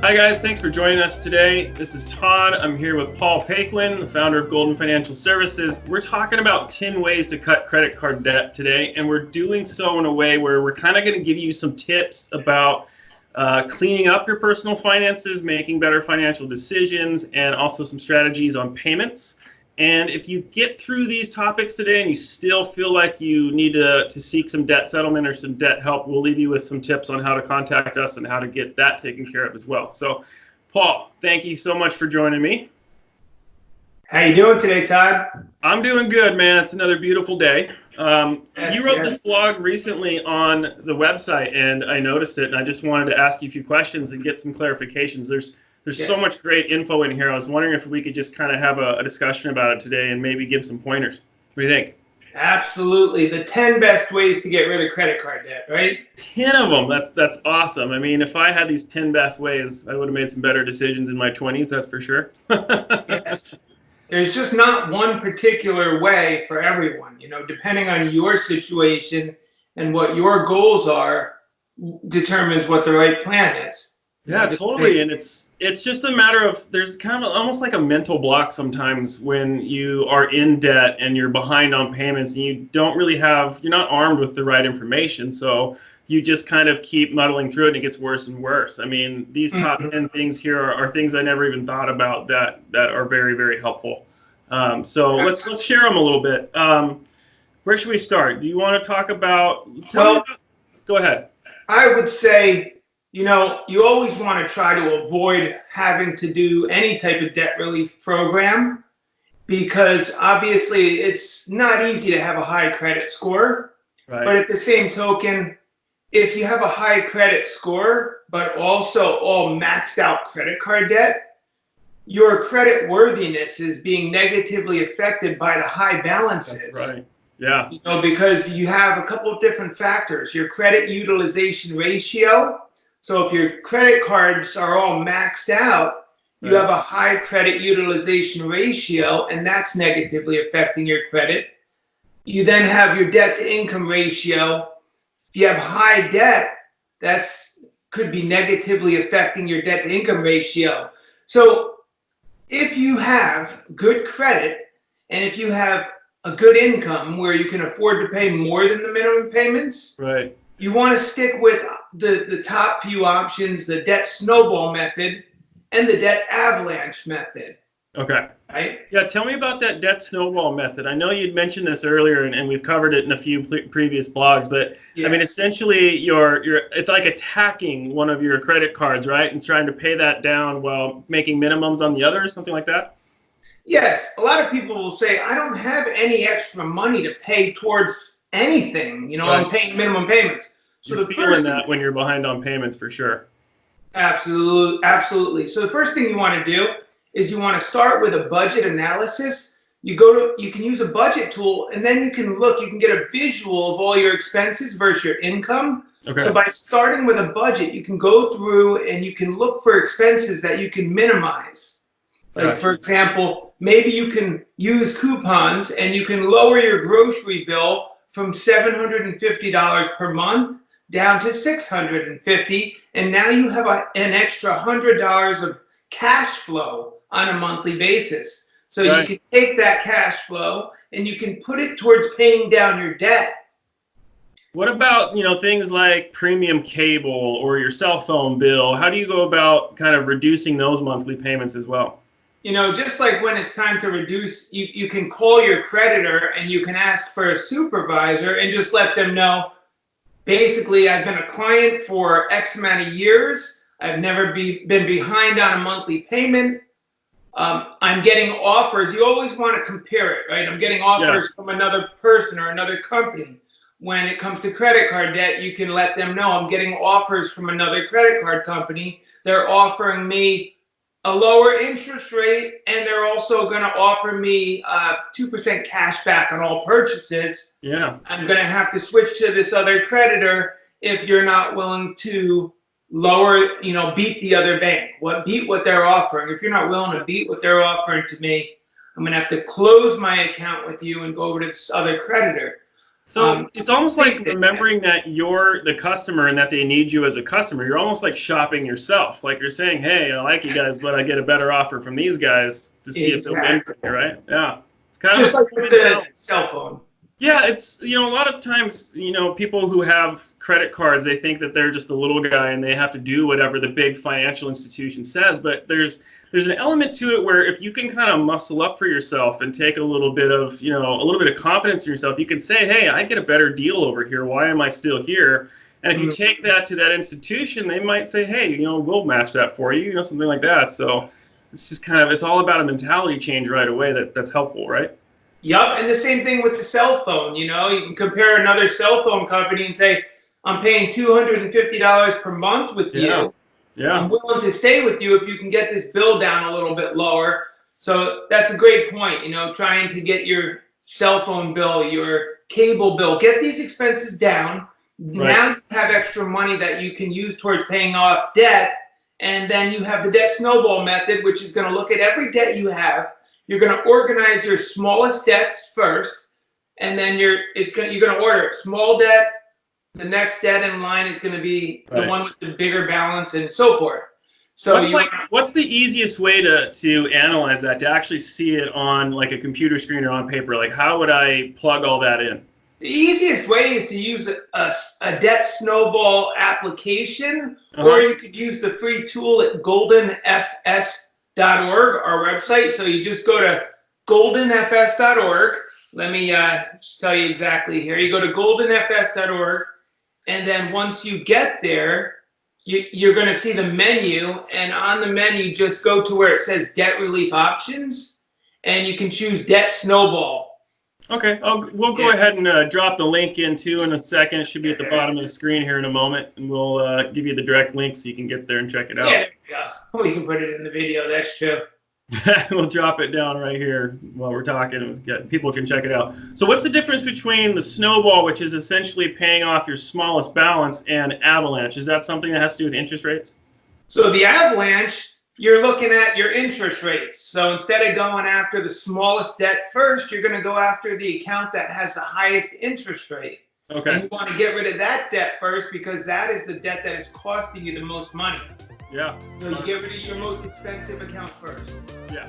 Hi guys, thanks for joining us today. This is Todd. I'm here with Paul Paquin, the founder of Golden Financial Services. We're talking about 10 ways to cut credit card debt today, and we're doing so in a way where we're kind of going to give you some tips about cleaning up your personal finances, making better financial decisions, and also some strategies on payments. And if you get through these topics today and you still feel like you need to seek some debt settlement or some debt help, we'll leave you with some tips on how to contact us and how to get that taken care of as well. So, Paul, thank you so much for joining me. How you doing today, Todd? I'm doing good, man. It's another beautiful day. You wrote this blog recently on the website, and I noticed it, and I just wanted to ask you a few questions and get some clarifications. There's so much great info in here. I was wondering if we could just kind of have a discussion about it today and maybe give some pointers. What do you think? Absolutely. The 10 best ways to get rid of credit card debt, right? 10 of them. That's awesome. I mean, if I had these 10 best ways, I would have made some better decisions in my 20s, that's for sure. Yes. There's just not one particular way for everyone. Depending on your situation and what your goals are, determines what the right plan is. Yeah, totally. And it's just a matter of, there's kind of almost like a mental block sometimes when you are in debt and you're behind on payments and you don't really you're not armed with the right information. So you just kind of keep muddling through it and it gets worse and worse. I mean, these top 10 things here are things I never even thought about that are very, very helpful. So let's share them a little bit. Where should we start? Do you want to talk about, go ahead. I would say, you always want to try to avoid having to do any type of debt relief program because obviously it's not easy to have a high credit score. Right. But at the same token, if you have a high credit score, but also all maxed out credit card debt, your credit worthiness is being negatively affected by the high balances. That's right. Yeah. Because you have a couple of different factors. Your credit utilization ratio. So if your credit cards are all maxed out, you have a high credit utilization ratio, and that's negatively affecting your credit. You then have your debt to income ratio. If you have high debt, could be negatively affecting your debt to income ratio. So if you have good credit and if you have a good income where you can afford to pay more than the minimum payments, right, you want to stick with the top few options, the debt snowball method and the debt avalanche method. Okay. Right? Yeah, tell me about that debt snowball method. I know you'd mentioned this earlier and we've covered it in a few previous blogs, but yes. I mean, essentially it's like attacking one of your credit cards, right? And trying to pay that down while making minimums on the other, something like that? Yes. A lot of people will say, I don't have any extra money to pay towards anything. Right. I'm paying minimum payments. So you're feeling that when you're behind on payments for sure. Absolutely. So the first thing you want to do is you want to start with a budget analysis. You can use a budget tool, and then you can get a visual of all your expenses versus your income. Okay. So by starting with a budget, you can go through and you can look for expenses that you can minimize. Like, for example, maybe you can use coupons and you can lower your grocery bill from $750 per month down to $650, and now you have an extra $100 of cash flow on a monthly basis. So you can take that cash flow and you can put it towards paying down your debt. What about, things like premium cable or your cell phone bill? How do you go about kind of reducing those monthly payments as well? Just like when it's time to reduce, you can call your creditor and you can ask for a supervisor and just let them know, basically, I've been a client for X amount of years. I've never been behind on a monthly payment. I'm getting offers. You always want to compare it, right? I'm getting offers from another person or another company. When it comes to credit card debt, you can let them know I'm getting offers from another credit card company. They're offering me a lower interest rate, and they're also going to offer me 2% cash back on all purchases. Yeah. I'm going to have to switch to this other creditor if you're not willing to lower, beat the other bank. Beat what they're offering. If you're not willing to beat what they're offering to me, I'm going to have to close my account with you and go over to this other creditor. So it's almost like remembering that you're the customer and that they need you as a customer. You're almost like shopping yourself. Like you're saying, hey, I like you guys, but I get a better offer from these guys to see if they'll win for me, right? Yeah. It's kind just of like with the cell phone. Yeah, it's, a lot of times, people who have credit cards, they think that they're just a little guy and they have to do whatever the big financial institution says. But there's an element to it where if you can kind of muscle up for yourself and take a little bit of, confidence in yourself, you can say, hey, I get a better deal over here. Why am I still here? And if you take that to that institution, they might say, hey, we'll match that for you, something like that. So it's just it's all about a mentality change right away that's helpful, right? Yup, and the same thing with the cell phone. You can compare another cell phone company and say, I'm paying $250 per month with you. Yeah. I'm willing to stay with you if you can get this bill down a little bit lower. So that's a great point, trying to get your cell phone bill, your cable bill, get these expenses down. Right. Now you have extra money that you can use towards paying off debt. And then you have the debt snowball method, which is going to look at every debt you have. You're going to organize your smallest debts first, and then you're going to order small debt. The next debt in line is going to be the one with the bigger balance, and so forth. So what's the easiest way to analyze that, to actually see it on like a computer screen or on paper? Like, how would I plug all that in? The easiest way is to use a debt snowball application, or you could use the free tool at goldenfs.org, our website. So you just go to goldenfs.org. Let me just tell you exactly here. You go to goldenfs.org, and then once you get there, you're going to see the menu, and on the menu, just go to where it says debt relief options, and you can choose debt snowball. Okay, we'll go ahead and drop the link in too in a second. It should be at the bottom of the screen here in a moment, and we'll give you the direct link so you can get there and check it out. Yeah, there we go. Oh, you can put it in the video. That's true. We'll drop it down right here while we're talking. People can check it out. So what's the difference between the Snowball, which is essentially paying off your smallest balance, and Avalanche? Is that something that has to do with interest rates? So the Avalanche, you're looking at your interest rates. So instead of going after the smallest debt first, you're going to go after the account that has the highest interest rate. Okay. And you want to get rid of that debt first because that is the debt that is costing you the most money. Yeah. So you get rid of your most expensive account first. Yeah.